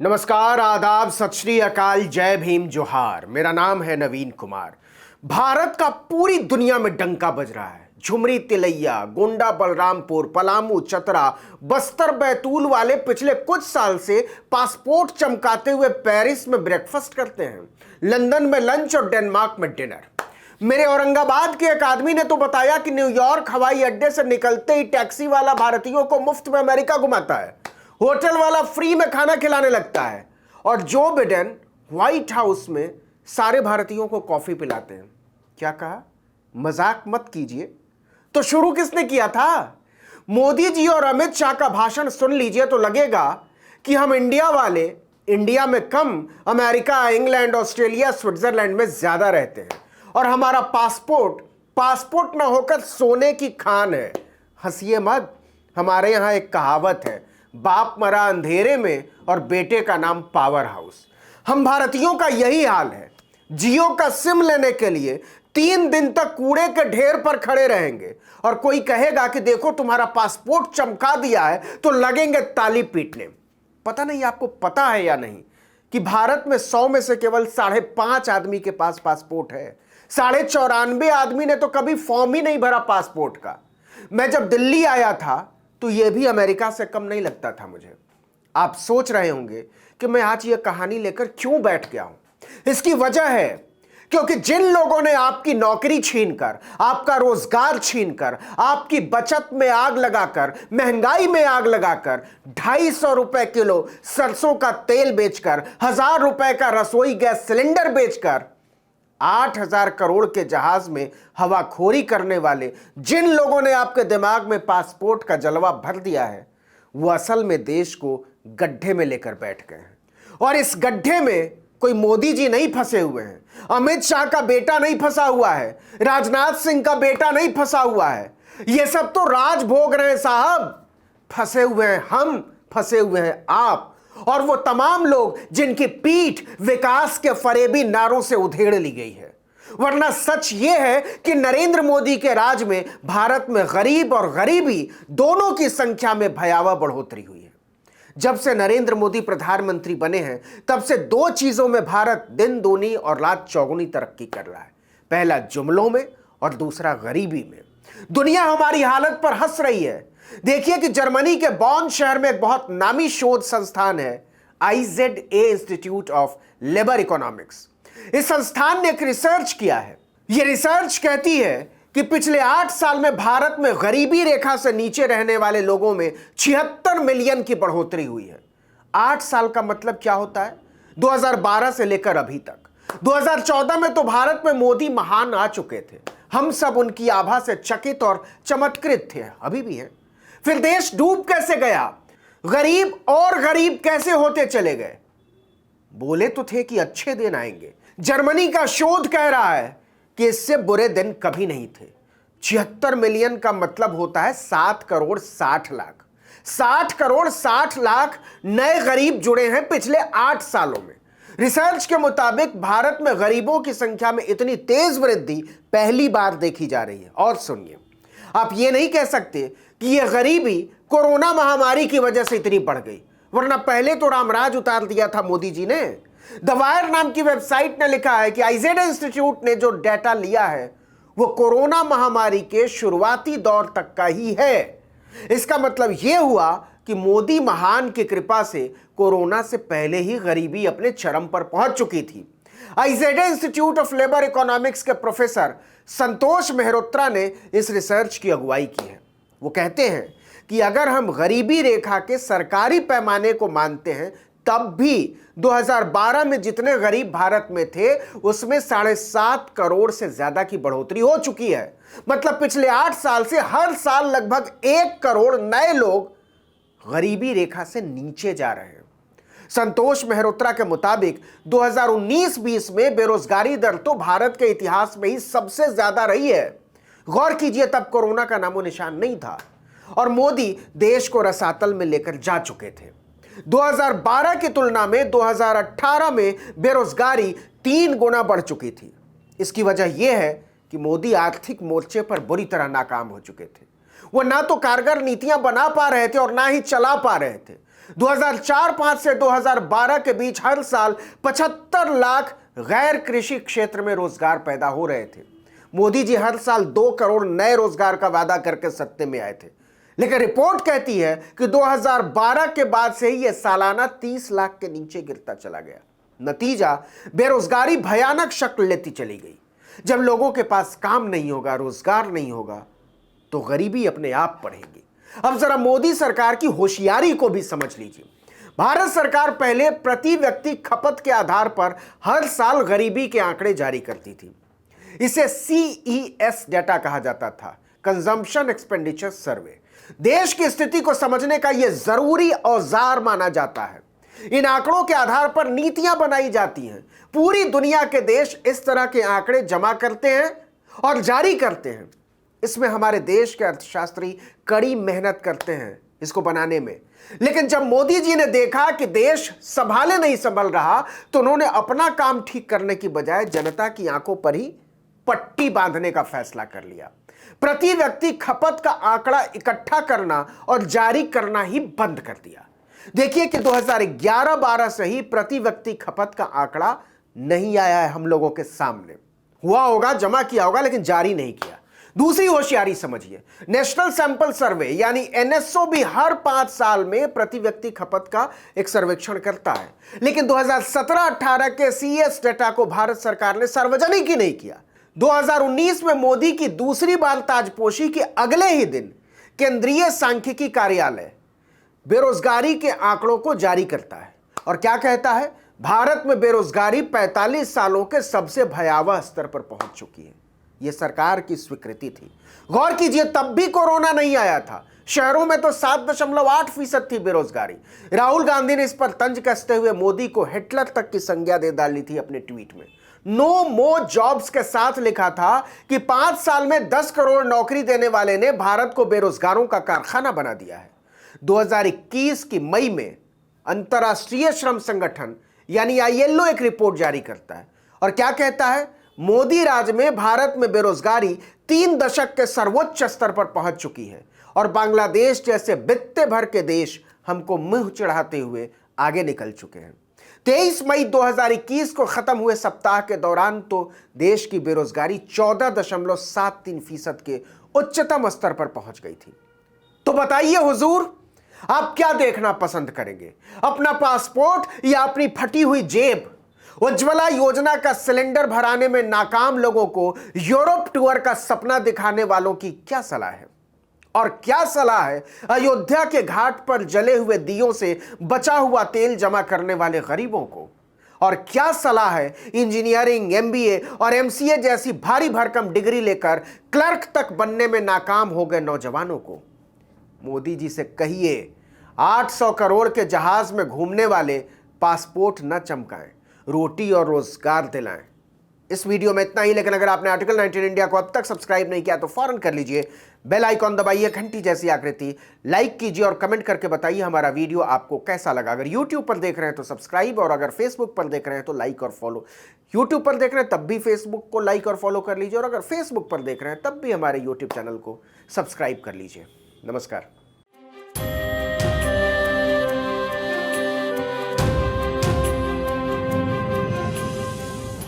नमस्कार, आदाब, सत श्री अकाल, जय भीम, जोहार। मेरा नाम है नवीन कुमार। भारत का पूरी दुनिया में डंका बज रहा है। झुमरी, तिलैया, गोंडा, बलरामपुर, पलामू, चतरा, बस्तर, बैतूल वाले पिछले कुछ साल से पासपोर्ट चमकाते हुए पेरिस में ब्रेकफास्ट करते हैं, लंदन में लंच और डेनमार्क में डिनर। मेरे औरंगाबाद के एक आदमी ने तो बताया कि न्यूयॉर्क हवाई अड्डे से निकलते ही टैक्सी वाला भारतीयों को मुफ्त में अमेरिका घुमाता है, होटल वाला फ्री में खाना खिलाने लगता है और जो बिडेन व्हाइट हाउस में सारे भारतीयों को कॉफी पिलाते हैं। क्या कहा? मजाक मत कीजिए। तो शुरू किसने किया था? मोदी जी और अमित शाह का भाषण सुन लीजिए तो लगेगा कि हम इंडिया वाले इंडिया में कम, अमेरिका, इंग्लैंड, ऑस्ट्रेलिया, स्विट्जरलैंड में ज्यादा रहते हैं और हमारा पासपोर्ट ना होकर सोने की खान है। हंसिए मत। हमारे यहां एक कहावत है, बाप मरा अंधेरे में और बेटे का नाम पावर हाउस। हम भारतीयों का यही हाल है। जियो का सिम लेने के लिए 3 दिन तक कूड़े के ढेर पर खड़े रहेंगे और कोई कहेगा कि देखो तुम्हारा पासपोर्ट चमका दिया है तो लगेंगे ताली पीटने। पता नहीं आपको पता है या नहीं कि भारत में 100 में से केवल 5.5 आदमी के पास पासपोर्ट है। 94.5 आदमी ने तो कभी फॉर्म ही नहीं भरा पासपोर्ट का। मैं जब दिल्ली आया था तो यह भी अमेरिका से कम नहीं लगता था मुझे। आप सोच रहे होंगे कि मैं आज यह कहानी लेकर क्यों बैठ गया हूं। इसकी वजह है क्योंकि जिन लोगों ने आपकी नौकरी छीनकर, आपका रोजगार छीनकर, आपकी बचत में आग लगाकर, महंगाई में आग लगाकर, 250 रुपए किलो सरसों का तेल बेचकर, 1000 रुपए का रसोई गैस सिलेंडर बेचकर 8000 करोड़ के जहाज में हवाखोरी करने वाले जिन लोगों ने आपके दिमाग में पासपोर्ट का जलवा भर दिया है, वो असल में देश को गड्ढे में लेकर बैठ गए हैं। और इस गड्ढे में कोई मोदी जी नहीं फंसे हुए हैं, अमित शाह का बेटा नहीं फंसा हुआ है, राजनाथ सिंह का बेटा नहीं फंसा हुआ है। ये सब तो राज भोग रहे हैं साहब। फंसे हुए हैं हम, फंसे हुए हैं आप और वो तमाम लोग जिनकी पीठ विकास के फरेबी नारों से उधेड़ ली गई है। वरना सच ये है कि नरेंद्र मोदी के राज में भारत में गरीब और गरीबी दोनों की संख्या में भयावह बढ़ोतरी हुई है। जब से नरेंद्र मोदी प्रधानमंत्री बने हैं तब से 2 चीजों में भारत दिन दूनी और रात चौगुनी तरक्की कर रहा है। पहला जुमलों में और दूसरा गरीबी में। दुनिया हमारी हालत पर हंस रही है। देखिए कि जर्मनी के बॉन शहर में एक बहुत नामी शोध संस्थान है, IZA institute of labour economics. इस संस्थान ने एक रिसर्च किया है। यह रिसर्च कहती है कि पिछले 8 साल में भारत में गरीबी रेखा से नीचे रहने वाले लोगों में 76 मिलियन की बढ़ोतरी हुई है। 8 साल का मतलब क्या होता है? 2012 से लेकर अभी तक। 2014 में तो भारत में मोदी महान आ चुके थे। हम सब उनकी आभा से चकित और चमत्कृत थे, अभी भी हैं। फिर देश डूब कैसे गया? गरीब और गरीब कैसे होते चले गए? बोले तो थे कि अच्छे दिन आएंगे। जर्मनी का शोध कह रहा है कि इससे बुरे दिन कभी नहीं थे। 76 मिलियन का मतलब होता है 7 करोड़ 60 लाख। 60 करोड़ 60 लाख नए गरीब जुड़े हैं पिछले 8 सालों में। रिसर्च के मुताबिक भारत में गरीबों की संख्या में इतनी तेज वृद्धि पहली बार देखी जा रही है। और सुनिए, आप ये नहीं कह सकते कि यह गरीबी कोरोना महामारी की वजह से इतनी बढ़ गई, वरना पहले तो रामराज उतार दिया था मोदी जी ने। द वायर नाम की वेबसाइट ने लिखा है कि IZA इंस्टीट्यूट ने जो डेटा लिया है वो कोरोना महामारी के शुरुआती दौर तक का ही है। इसका मतलब यह हुआ कि मोदी महान की कृपा से कोरोना से पहले ही गरीबी अपने चरम पर पहुंच चुकी थी। IZA institute of labour economics के प्रोफेसर संतोष मेहरोत्रा ने इस रिसर्च की अगुवाई की है। वो कहते हैं कि अगर हम गरीबी रेखा के सरकारी पैमाने को मानते हैं तब भी 2012 में जितने गरीब भारत में थे उसमें 7.5 करोड़ से ज्यादा की बढ़ोतरी हो चुकी है। मतलब पिछले 8 साल से हर साल लगभग 1 करोड़ नए लोग गरीबी रेखा से नीचे जा रहे हैं। संतोष मेहरोत्रा के मुताबिक 2019-20 में बेरोजगारी दर तो भारत के इतिहास में ही सबसे ज्यादा रही है। गौर कीजिए, तब कोरोना का नामो निशान नहीं था और मोदी देश को रसातल में लेकर जा चुके थे। 2012 की तुलना में 2018 में बेरोजगारी 3 गुना बढ़ चुकी थी। इसकी वजह यह है कि मोदी आर्थिक मोर्चे पर बुरी तरह नाकाम हो चुके थे। वो ना तो कारगर नीतियां बना पा रहे थे और ना ही चला पा रहे थे। 2004-5 से 2012 के बीच हर साल 75 लाख गैर कृषि क्षेत्र में रोजगार पैदा हो रहे थे। मोदी जी हर साल 2 करोड़ नए रोजगार का वादा करके सत्ते में आए थे, लेकिन रिपोर्ट कहती है कि 2012 के बाद से ही यह सालाना 30 लाख के नीचे गिरता चला गया। नतीजा, बेरोजगारी भयानक शक्ल लेती चली गई। जब लोगों के पास काम नहीं होगा, रोजगार नहीं होगा, तो गरीबी अपने आप बढ़ेगी। अब जरा मोदी सरकार की होशियारी को भी समझ लीजिए। भारत सरकार पहले प्रति व्यक्ति खपत के आधार पर हर साल गरीबी के आंकड़े जारी करती थी। इसे CES डेटा कहा जाता था, कंजम्पशन एक्सपेंडिचर सर्वे। देश की स्थिति को समझने का यह जरूरी औजार माना जाता है। इन आंकड़ों के आधार पर नीतियां बनाई जाती हैं। पूरी दुनिया के देश इस तरह के आंकड़े जमा करते हैं और जारी करते हैं। इसमें हमारे देश के अर्थशास्त्री कड़ी मेहनत करते हैं इसको बनाने में। लेकिन जब मोदी जी ने देखा कि देश संभाले नहीं संभल रहा, तो उन्होंने अपना काम ठीक करने की बजाय जनता की आंखों पर ही पट्टी बांधने का फैसला कर लिया। प्रति व्यक्ति खपत का आंकड़ा इकट्ठा करना और जारी करना ही बंद कर दिया। देखिए कि 2011-12 से ही प्रति व्यक्ति खपत का आंकड़ा नहीं आया है हम लोगों के सामने। हुआ होगा, जमा किया होगा, लेकिन जारी नहीं किया। दूसरी होशियारी समझिए, नेशनल सैंपल सर्वे यानी NSO भी हर 5 साल में प्रति व्यक्ति खपत का एक सर्वेक्षण करता है, लेकिन 2017-18 के CES डेटा को भारत सरकार ने सार्वजनिक ही नहीं किया। 2019 में मोदी की दूसरी बार ताजपोशी के अगले ही दिन केंद्रीय सांख्यिकी कार्यालय बेरोजगारी के आंकड़ों को जारी करता है और क्या कहता है? भारत में बेरोजगारी 45 सालों के सबसे भयावह स्तर पर पहुंच चुकी है। यह सरकार की स्वीकृति थी। गौर कीजिए, तब भी कोरोना नहीं आया था। शहरों में तो 7.8% थी बेरोजगारी। राहुल गांधी ने इस पर तंज कसते हुए मोदी को हिटलर तक की संज्ञा दे डाली थी अपने ट्वीट में। नो मोर जॉब्स के साथ लिखा था कि 5 साल में 10 करोड़ नौकरी देने वाले ने भारत को बेरोजगारों का कारखाना बना दिया है। 2021 की मई में अंतर्राष्ट्रीय श्रम संगठन यानी ILO एक रिपोर्ट जारी करता है और क्या कहता है? मोदी राज में भारत में बेरोजगारी 3 दशक के सर्वोच्च स्तर पर पहुंच चुकी है और बांग्लादेश जैसे बित्ते भर के देश हमको मुंह चढ़ाते हुए आगे निकल चुके हैं। 23 मई 2021 को खत्म हुए सप्ताह के दौरान तो देश की बेरोजगारी 14.73% के उच्चतम स्तर पर पहुंच गई थी। तो बताइए हुजूर, आप क्या देखना पसंद करेंगे? अपना पासपोर्ट या अपनी फटी हुई जेब? उज्ज्वला योजना का सिलेंडर भराने में नाकाम लोगों को यूरोप टूर का सपना दिखाने वालों की क्या सलाह है? और क्या सलाह है अयोध्या के घाट पर जले हुए दियों से बचा हुआ तेल जमा करने वाले गरीबों को? और क्या सलाह है इंजीनियरिंग, MBA और MCA जैसी भारी भरकम डिग्री लेकर क्लर्क तक बनने में नाकाम हो गए नौजवानों को? मोदी जी से कहिए 800 करोड़ के जहाज में घूमने वाले पासपोर्ट न चमकाएं, रोटी और रोजगार दिलाएं। इस वीडियो में इतना ही, लेकिन अगर आपने आर्टिकल 19 इंडिया को अब तक सब्सक्राइब नहीं किया तो फौरन कर लीजिए। बेल आइकॉन दबाइए, घंटी जैसी आकृति, लाइक कीजिए और कमेंट करके बताइए हमारा वीडियो आपको कैसा लगा। अगर यूट्यूब पर देख रहे हैं तो सब्सक्राइब, और अगर फेसबुक पर देख रहे हैं तो लाइक और फॉलो। यूट्यूब पर देख रहे हैं तब भी फेसबुक को लाइक और फॉलो कर लीजिए, और अगर फेसबुक पर देख रहे हैं तब भी हमारे यूट्यूब चैनल को सब्सक्राइब कर लीजिए। नमस्कार।